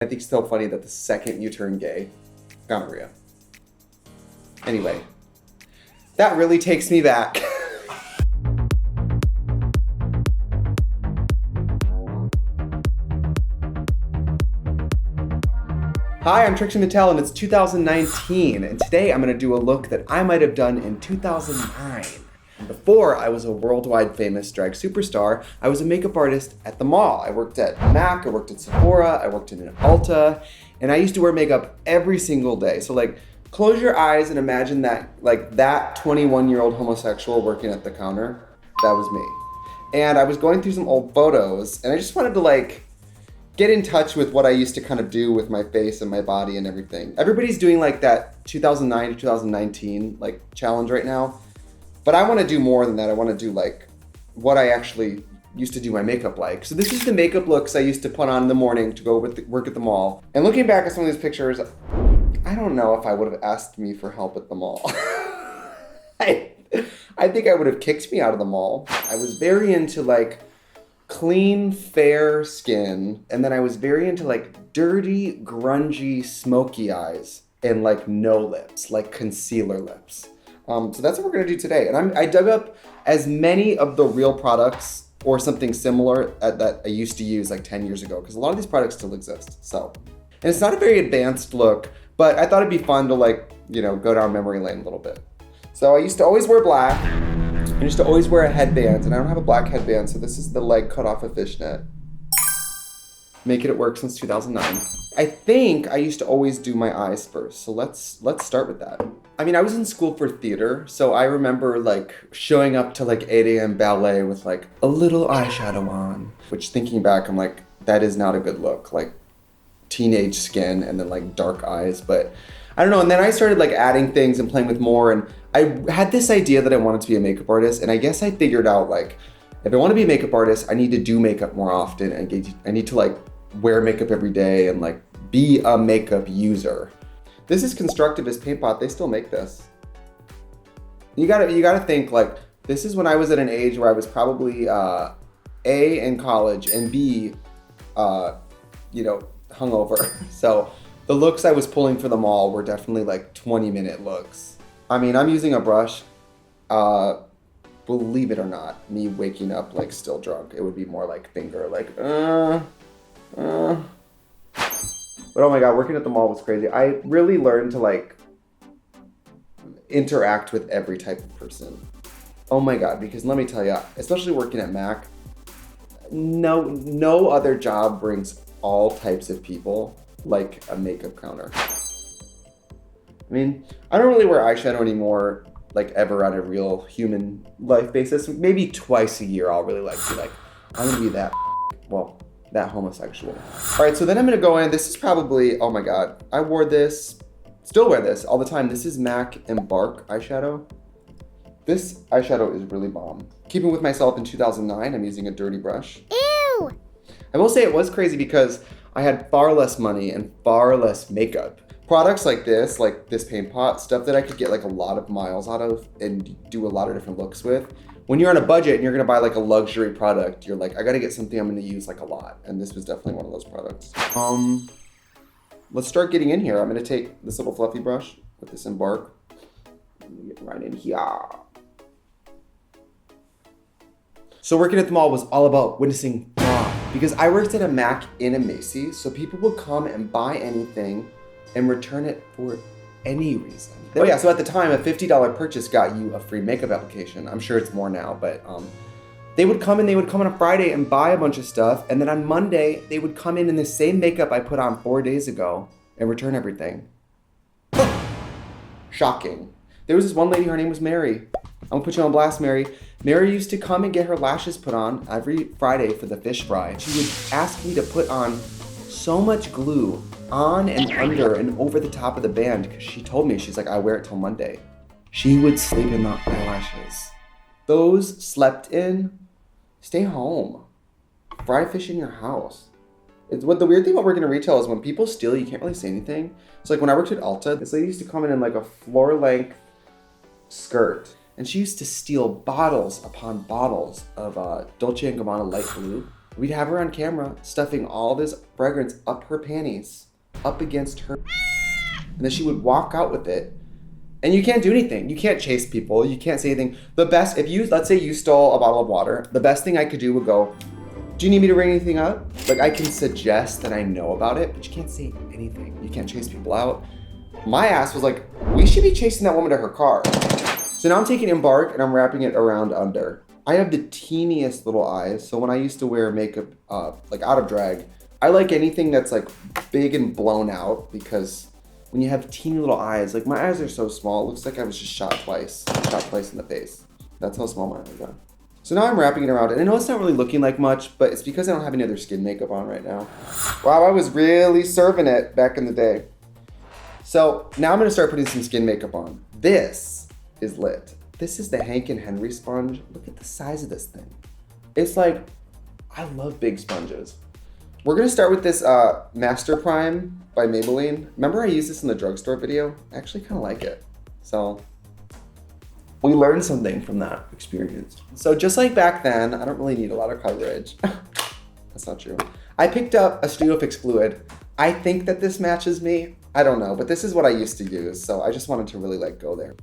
I think it's so funny that the second you turn gay, gonorrhea. Anyway, that really takes me back. Hi, I'm Trixie Mattel and it's 2019, and today I'm gonna do a look that I might have done in 2009. Before I was a worldwide famous drag superstar, I was a makeup artist at the mall. I worked at MAC, I worked at Sephora, I worked in an Ulta, and I used to wear makeup every single day. So like, close your eyes and imagine that, like that 21-year-old homosexual working at the counter, that was me. And I was going through some old photos and I just wanted to like, get in touch with what I used to kind of do with my face and my body and everything. Everybody's doing like that 2009 to 2019 like challenge right now. But I want to do more than that. I want to do like what I actually used to do my makeup like. So this is the makeup looks I used to put on in the morning to go work at the mall. And looking back at some of these pictures, I don't know if I would have asked me for help at the mall. I think I would have kicked me out of the mall. I was very into like clean, fair skin. And then I was very into like dirty, grungy, smoky eyes and like no lips, like concealer lips. So that's what we're gonna do today. And I dug up as many of the real products or something similar that I used to use like 10 years ago, because a lot of these products still exist, so. And it's not a very advanced look, but I thought it'd be fun to like, you know, go down memory lane a little bit. So I used to always wear black. I used to always wear a headband, and I don't have a black headband, so this is the leg cut off a fishnet. Making it work since 2009. I think I used to always do my eyes first, so let's start with that. I mean, I was in school for theater, so I remember like showing up to like 8 a.m. ballet with like a little eyeshadow on, which thinking back, I'm like, that is not a good look. Like teenage skin and then like dark eyes, but I don't know. And then I started like adding things and playing with more, and I had this idea that I wanted to be a makeup artist, and I guess I figured out like, if I want to be a makeup artist, I need to do makeup more often, and I need to like wear makeup every day and like be a makeup user. This is Constructivist Paint Pot. They still make this. You gotta think like, this is when I was at an age where I was probably A, in college, and B, you know, hungover. So the looks I was pulling for the mall were definitely like 20-minute looks. I mean, I'm using a brush. Believe it or not, me waking up like still drunk, it would be more like finger, like, But oh my God, working at the mall was crazy. I really learned to like interact with every type of person. Oh my God, because let me tell you, especially working at MAC, no other job brings all types of people like a makeup counter. I mean, I don't really wear eyeshadow anymore, like ever on a real human life basis. Maybe twice a year I'll really like be like, I'm gonna be that homosexual. All right, so then I'm gonna go in. This is probably, oh my God, I wore this, still wear this all the time. This is MAC Embark eyeshadow. This eyeshadow is really bomb. Keeping with myself in 2009, I'm using a dirty brush. Ew! I will say it was crazy because I had far less money and far less makeup. Products like this paint pot, stuff that I could get like a lot of miles out of and do a lot of different looks with. When you're on a budget and you're gonna buy like a luxury product, you're like, I gotta get something I'm gonna use like a lot. And this was definitely one of those products. Let's start getting in here. I'm gonna take this little fluffy brush with this Embark. Get right in here. So working at the mall was all about witnessing fraud, because I worked at a MAC in a Macy's, so people would come and buy anything and return it for any reason. Oh yeah, so at the time, a $50 purchase got you a free makeup application. I'm sure it's more now, but they would come on a Friday and buy a bunch of stuff, and then on Monday, they would come in the same makeup I put on 4 days ago and return everything. Shocking. There was this one lady, her name was Mary. I'm gonna put you on blast, Mary. Mary used to come and get her lashes put on every Friday for the fish fry. She would ask me to put on so much glue on and under and over the top of the band, because she told me, she's like, I wear it till Monday. She would sleep in the eyelashes. Those slept in, stay home. Fry fish in your house. It's what the weird thing about working in retail is when people steal, you can't really say anything. So like when I worked at Ulta, this lady used to come in like a floor length skirt, and she used to steal bottles upon bottles of Dolce & Gabbana light blue, We'd have her on camera stuffing all this fragrance up her panties, up against her, and then she would walk out with it. And you can't do anything. You can't chase people. You can't say anything. The best, let's say you stole a bottle of water, the best thing I could do would go, do you need me to ring anything up? Like, I can suggest that I know about it, but you can't say anything. You can't chase people out. My ass was like, we should be chasing that woman to her car. So now I'm taking Embark and I'm wrapping it around under. I have the teeniest little eyes, so when I used to wear makeup, like out of drag, I like anything that's like big and blown out, because when you have teeny little eyes, like my eyes are so small, it looks like I was just shot twice in the face. That's how small my eyes are. So now I'm wrapping it around, and I know it's not really looking like much, but it's because I don't have any other skin makeup on right now. Wow, I was really serving it back in the day. So now I'm gonna start putting some skin makeup on. This is lit. This is the Hank and Henry sponge. Look at the size of this thing. It's like, I love big sponges. We're gonna start with this Master Prime by Maybelline. Remember I used this in the drugstore video? I actually kind of like it. So we learned something from that experience. So just like back then, I don't really need a lot of coverage. That's not true. I picked up a Studio Fix Fluid. I think that this matches me. I don't know, but this is what I used to use. So I just wanted to really like go there.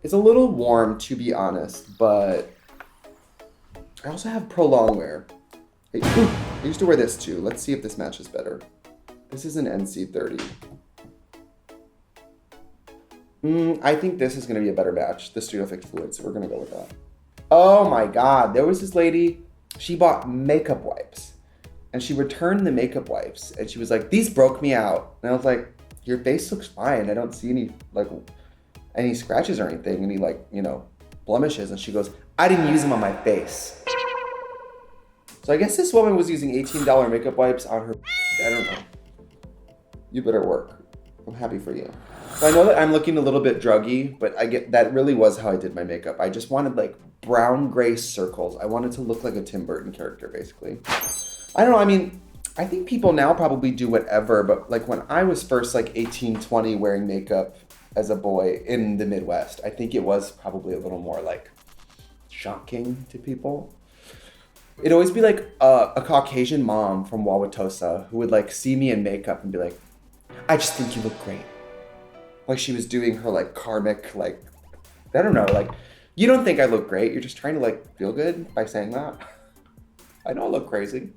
It's a little warm, to be honest, but I also have Pro Longwear. I used to wear this too. Let's see if this matches better. This is an NC30. I think this is gonna be a better match, the Studio Fix Fluid, so we're gonna go with that. Oh my God, there was this lady, she bought makeup wipes and she returned the makeup wipes and she was like, these broke me out. And I was like, your face looks fine. I don't see any scratches or anything, any blemishes. And she goes, I didn't use them on my face. So I guess this woman was using $18 makeup wipes on her, I don't know. You better work. I'm happy for you. So I know that I'm looking a little bit druggy, but that really was how I did my makeup. I just wanted like brown gray circles. I wanted to look like a Tim Burton character, basically. I don't know, I mean, I think people now probably do whatever, but like when I was first like 18, 20 wearing makeup as a boy in the Midwest, I think it was probably a little more like shocking to people. It'd always be like a Caucasian mom from Wauwatosa who would like see me in makeup and be like, I just think you look great. Like she was doing her like karmic, like, I don't know, like, you don't think I look great. You're just trying to like feel good by saying that. I don't look crazy.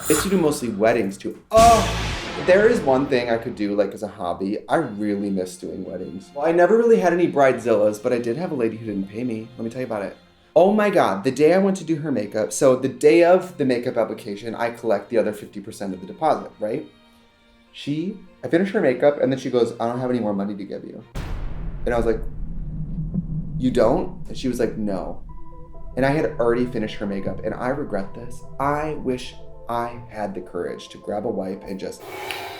It's to do mostly weddings too. Oh, there is one thing I could do like as a hobby. I really miss doing weddings. Well, I never really had any bridezillas, but I did have a lady who didn't pay me. Let me tell you about it. Oh my God, the day I went to do her makeup, so the day of the makeup application, I collect the other 50% of the deposit, right? I finished her makeup and then she goes, I don't have any more money to give you. And I was like, you don't? And she was like, no. And I had already finished her makeup and I regret this. I wish I had the courage to grab a wipe and just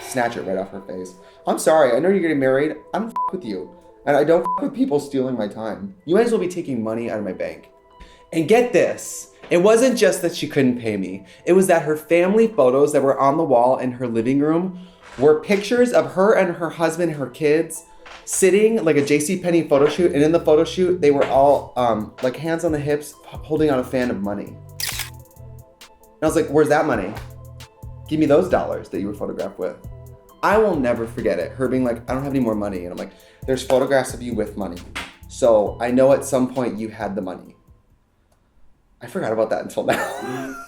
snatch it right off her face. I'm sorry, I know you're getting married. I don't with you. And I don't with people stealing my time. You might as well be taking money out of my bank. And get this, it wasn't just that she couldn't pay me. It was that her family photos that were on the wall in her living room were pictures of her and her husband, her kids, sitting like a JCPenney photo shoot. And in the photo shoot, they were all like hands on the hips, holding on a fan of money. And I was like, where's that money? Give me those dollars that you were photographed with. I will never forget it. Her being like, I don't have any more money. And I'm like, there's photographs of you with money. So I know at some point you had the money. I forgot about that until now.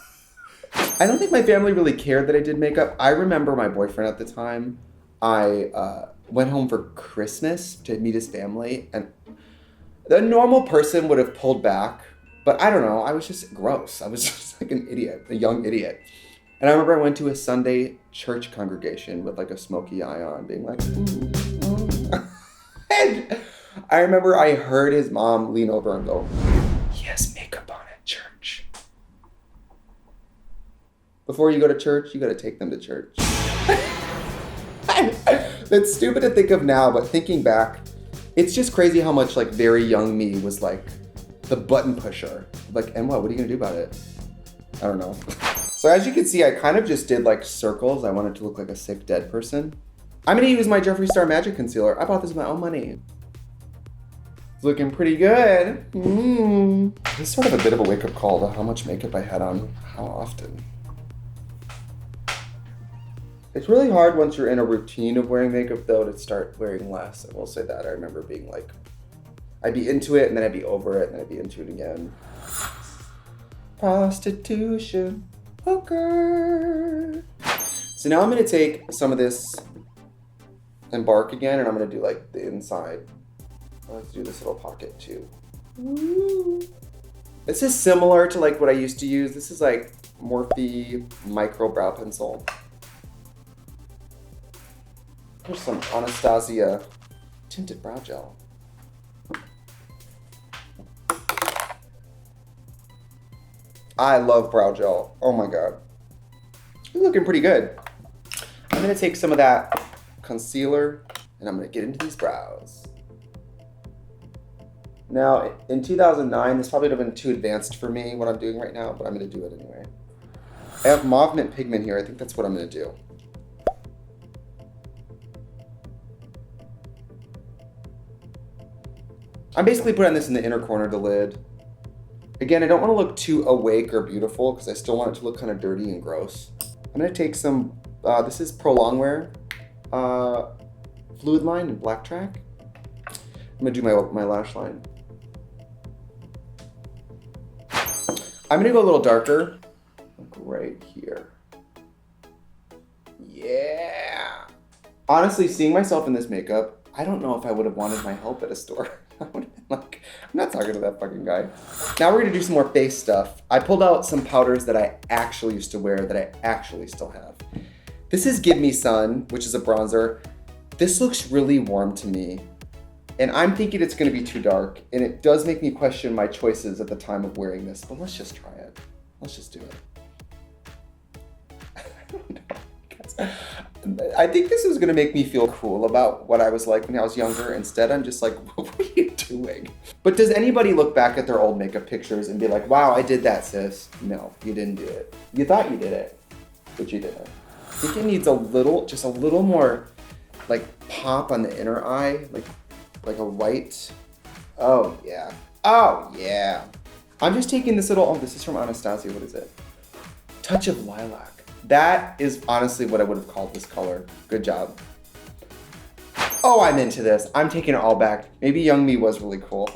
I don't think my family really cared that I did makeup. I remember my boyfriend at the time. I went home for Christmas to meet his family, and the normal person would have pulled back, but I don't know. I was just gross. I was just like an idiot, a young idiot. And I remember I went to a Sunday church congregation with like a smoky eye on, being like, And I remember I heard his mom lean over and go, he has makeup on at church. Before you go to church, you got to take them to church. That's stupid to think of now, but thinking back, it's just crazy how much like very young me was like the button pusher. Like, and what are you gonna do about it? I don't know. So as you can see, I kind of just did like circles. I wanted to look like a sick dead person. I'm gonna use my Jeffree Star Magic Concealer. I bought this with my own money. It's looking pretty good. This is sort of a bit of a wake-up call to how much makeup I had on, how often. It's really hard once you're in a routine of wearing makeup, though, to start wearing less. I will say that. I remember being like, I'd be into it, and then I'd be over it, and then I'd be into it again. Prostitution, hooker. So now I'm gonna take some of this Embark again, and I'm gonna do like the inside. I like to do this little pocket too. Ooh. This is similar to like what I used to use. This is like Morphe Micro Brow Pencil. Here's some Anastasia tinted brow gel. I love brow gel. Oh my god. It's looking pretty good. I'm gonna take some of that concealer and I'm gonna get into these brows. Now, in 2009, this probably would have been too advanced for me, what I'm doing right now, but I'm gonna do it anyway. I have mauve mint pigment here. I think that's what I'm gonna do. I'm basically putting this in the inner corner of the lid. Again, I don't want to look too awake or beautiful because I still want it to look kind of dirty and gross. I'm going to take some, this is Pro Longwear Fluid Line and Black Track. I'm going to do my lash line. I'm going to go a little darker, like right here. Yeah. Honestly, seeing myself in this makeup, I don't know if I would have wanted my help at a store. I would have been like, I'm not talking to that fucking guy. Now we're gonna do some more face stuff. I pulled out some powders that I actually used to wear that I actually still have. This is Give Me Sun, which is a bronzer. This looks really warm to me. And I'm thinking it's gonna be too dark. And it does make me question my choices at the time of wearing this, but let's just try it. Let's just do it. I don't know, guys. I think this is gonna make me feel cool about what I was like when I was younger. Instead, I'm just like, what were you doing? But does anybody look back at their old makeup pictures and be like, wow, I did that, sis? No, you didn't do it. You thought you did it, but you didn't. I think it needs just a little more like pop on the inner eye, like a white. Oh yeah, oh yeah. I'm just taking this little, this is from Anastasia, what is it? Touch of Lilac. That is honestly what I would have called this color. Good job. Oh, I'm into this. I'm taking it all back. Maybe young me was really cool.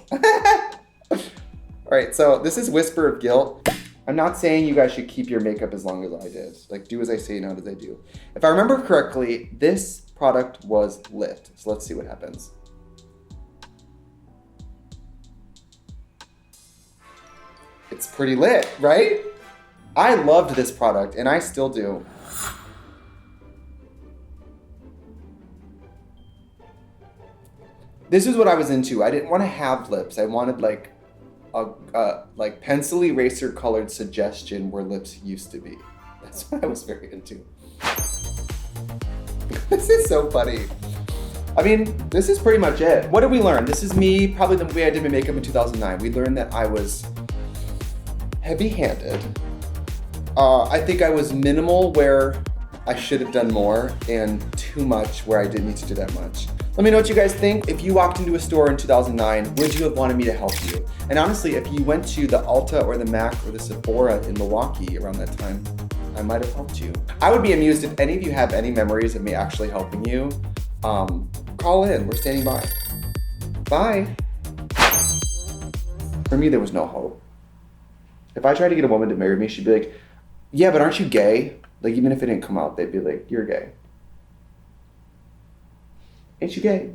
All right, so this is Whisper of Guilt. I'm not saying you guys should keep your makeup as long as I did. Like, do as I say, not as I do. If I remember correctly, this product was lit. So let's see what happens. It's pretty lit, right? I loved this product, and I still do. This is what I was into. I didn't want to have lips. I wanted like a like pencil eraser colored suggestion where lips used to be. That's what I was very into. This is so funny. I mean, this is pretty much it. What did we learn? This is me, probably the way I did my makeup in 2009. We learned that I was heavy-handed. I think I was minimal where I should have done more and too much where I didn't need to do that much. Let me know what you guys think. If you walked into a store in 2009, would you have wanted me to help you? And honestly, if you went to the Ulta or the MAC or the Sephora in Milwaukee around that time, I might have helped you. I would be amused if any of you have any memories of me actually helping you. Call in, we're standing by. Bye. For me, there was no hope. If I tried to get a woman to marry me, she'd be like, yeah, but aren't you gay? Like, even if it didn't come out, they'd be like, you're gay. Ain't you gay?